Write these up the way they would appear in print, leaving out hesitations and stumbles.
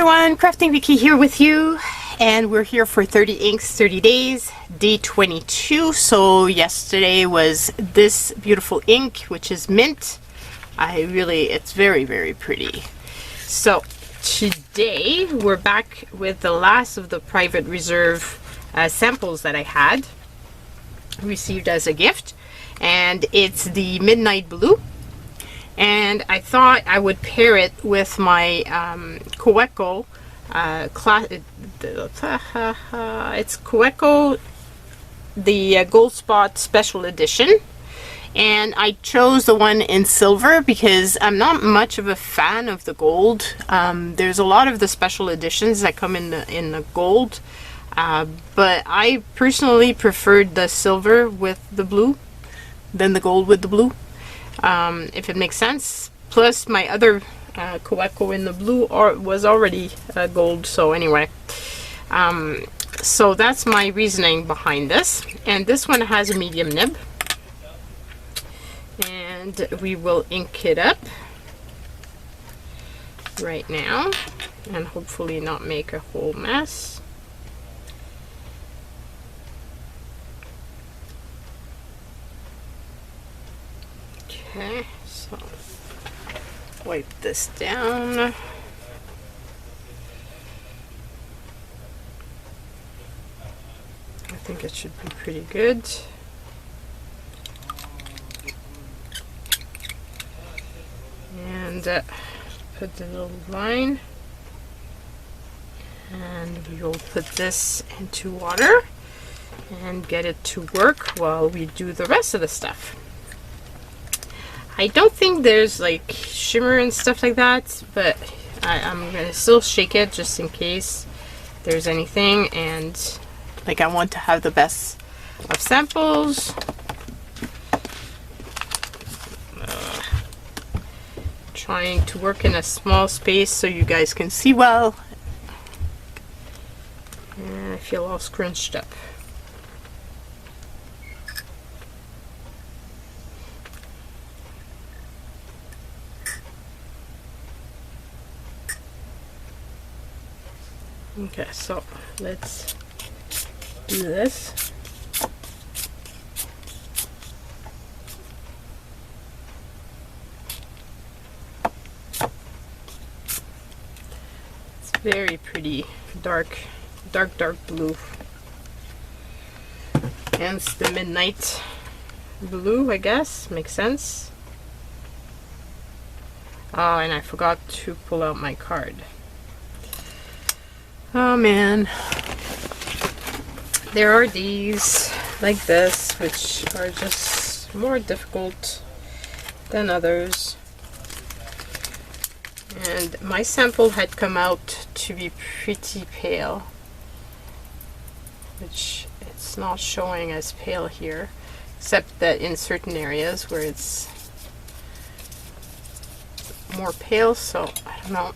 Everyone, Crafting Vicky here with you, and we're here for 30 inks 30 days, day 22. So yesterday was this beautiful ink, which is mint. It's very pretty. So today we're back with the last of the private reserve samples that I had received as a gift, and it's the Midnight Blue. And I thought I would pair it with my Kaweco it's Kaweco the Goldspot Special Edition, and I chose the one in silver because I'm not much of a fan of the gold. There's a lot of the special editions that come in the gold, but I personally preferred the silver with the blue than the gold with the blue. If it makes sense. Plus my other Kaweco in the blue was already gold, so anyway. So that's my reasoning behind this. And this one has a medium nib. And we will ink it up right now and hopefully not make a whole mess. Okay, so wipe this down. I think it should be pretty good. And put the little line. And we will put this into water and get it to work while we do the rest of the stuff. I don't think there's like shimmer and stuff like that, but I'm gonna still shake it just in case there's anything, and like I want to have the best of samples. Trying to work in a small space so you guys can see well, and I feel all scrunched up. Okay, so let's do this. It's very pretty, dark blue. Hence the Midnight Blue, I guess. Makes sense. Oh, and I forgot to pull out my card. Oh man, there are these like this which are just more difficult than others, and my sample had come out to be pretty pale, which it's not showing as pale here, except that in certain areas where it's more pale, so I don't know.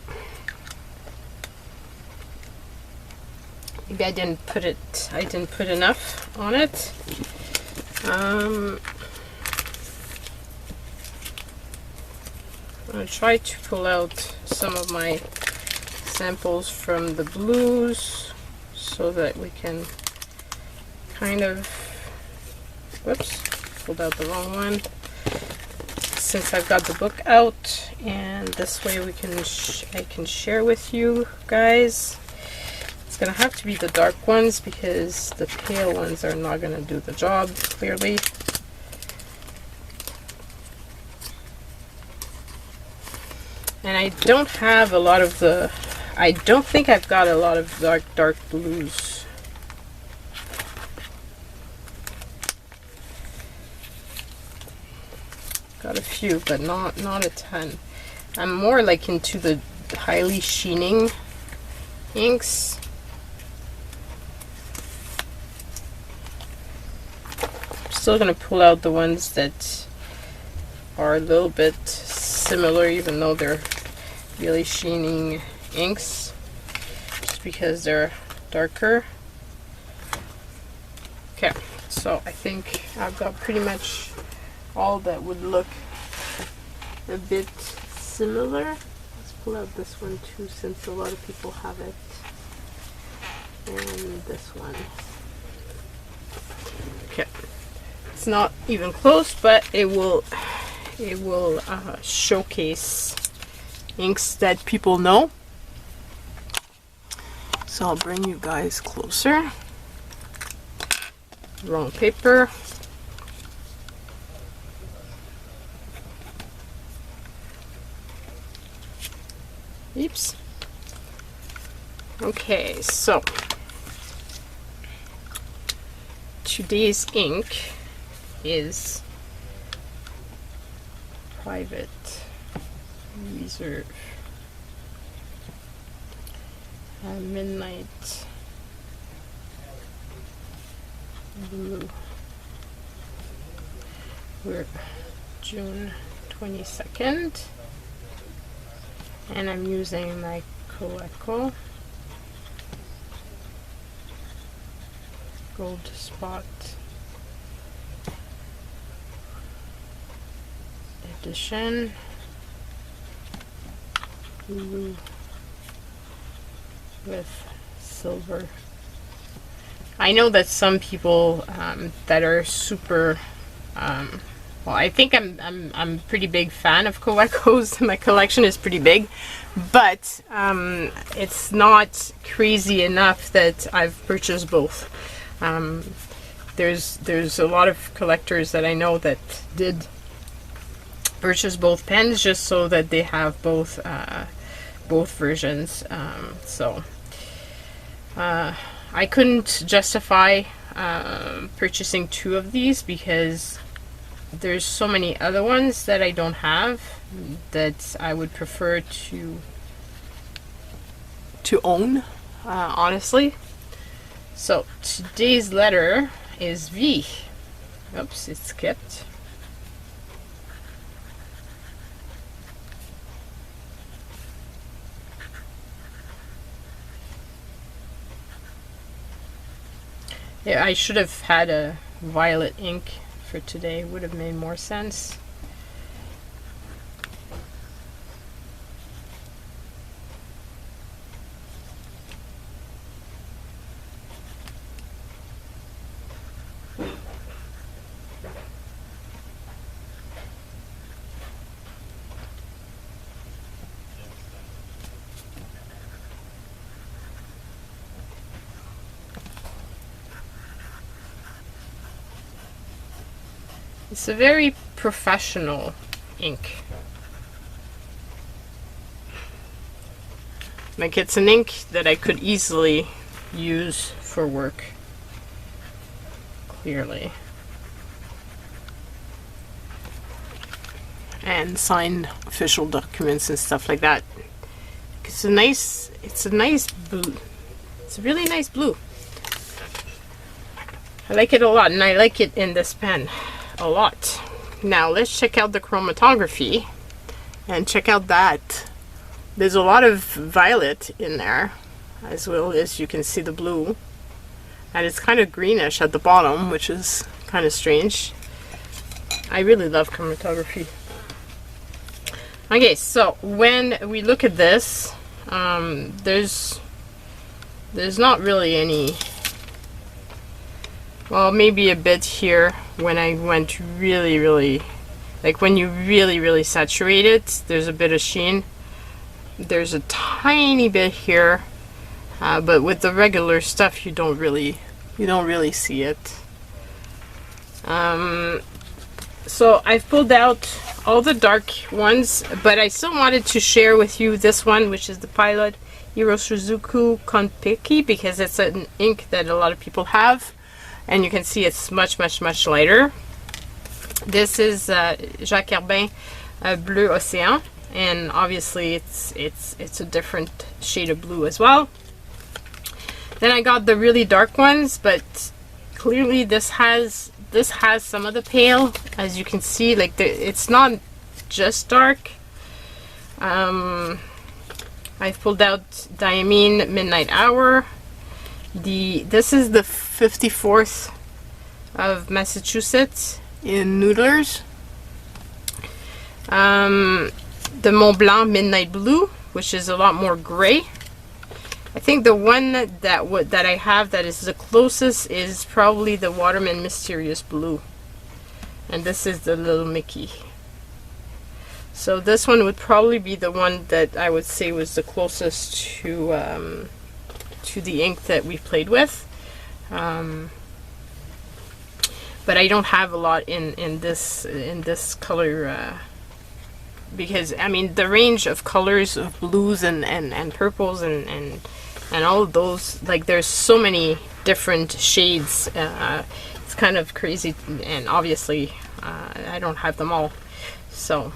Maybe I didn't put enough on it. I'm going to try to pull out some of my samples from the blues so that we can kind of, whoops, pulled out the wrong one. Since I've got the book out, and this way we can I can share with you guys. It's gonna have to be the dark ones because the pale ones are not gonna do the job, clearly. And I don't have a lot of the, I don't think I've got a lot of dark blues. Got a few, but not a ton. I'm more like into the highly sheening inks. Still gonna pull out the ones that are a little bit similar, even though they're really sheening inks, just because they're darker. Okay, so I think I've got pretty much all that would look a bit similar. Let's pull out this one too, since a lot of people have it. And this one. Okay. It's not even close, but it will showcase inks that people know. So I'll bring you guys closer. Wrong paper. Oops. Okay, so today's ink is Private Reserve Midnight Blue. We're June 22nd, and I'm using my Kaweco Goldspot edition blue with silver. I know that some people that are super well, I think I'm pretty big fan of Kawecos. My collection is pretty big, but it's not crazy enough that I've purchased both. There's a lot of collectors that I know that did purchase both pens just so that they have both versions. So I couldn't justify purchasing two of these because there's so many other ones that I don't have that I would prefer to own, honestly. So today's letter is V. Oops, it skipped. Yeah, I should have had a violet ink for today. Would have made more sense. It's a very professional ink. Like, it's an ink that I could easily use for work. Clearly. And sign official documents and stuff like that. It's a nice blue. It's a really nice blue. I like it a lot, and I like it in this pen a lot. Now let's check out the chromatography and check out that. There's a lot of violet in there, as well as you can see the blue, and it's kind of greenish at the bottom, which is kind of strange. I really love chromatography. Okay, so when we look at this, there's not really any, well, maybe a bit here when I went really, like when you really saturate it, there's a bit of sheen. There's a tiny bit here, but with the regular stuff you don't really see it. So I've pulled out all the dark ones, but I still wanted to share with you this one, which is the Pilot Iroshizuku Konpeki, because it's an ink that a lot of people have, and you can see it's much lighter. This is Jacques Herbin Bleu Océan, and obviously it's a different shade of blue as well. Then I got the really dark ones, but clearly this has some of the pale, as you can see. Like, it's not just dark. I've pulled out Diamine Midnight Hour. This is the 54th of Massachusetts in Noodlers. The Mont Blanc Midnight Blue, which is a lot more gray. I think the one that I have that is the closest is probably the Waterman Mysterious Blue. And this is the Little Mickey. So this one would probably be the one that I would say was the closest to the ink that we've played with. But I don't have a lot in this color, because I mean the range of colors of blues and purples and all of those, like there's so many different shades. It's kind of crazy, and obviously I don't have them all. So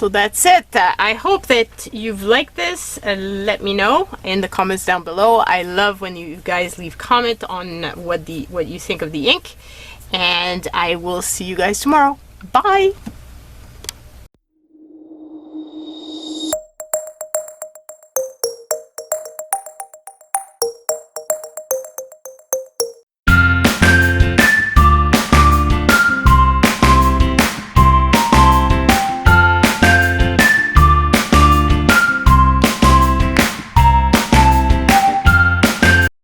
that's it. I hope that you've liked this. Let me know in the comments down below. I love when you guys leave comment on what you think of the ink, and I will see you guys tomorrow. Bye.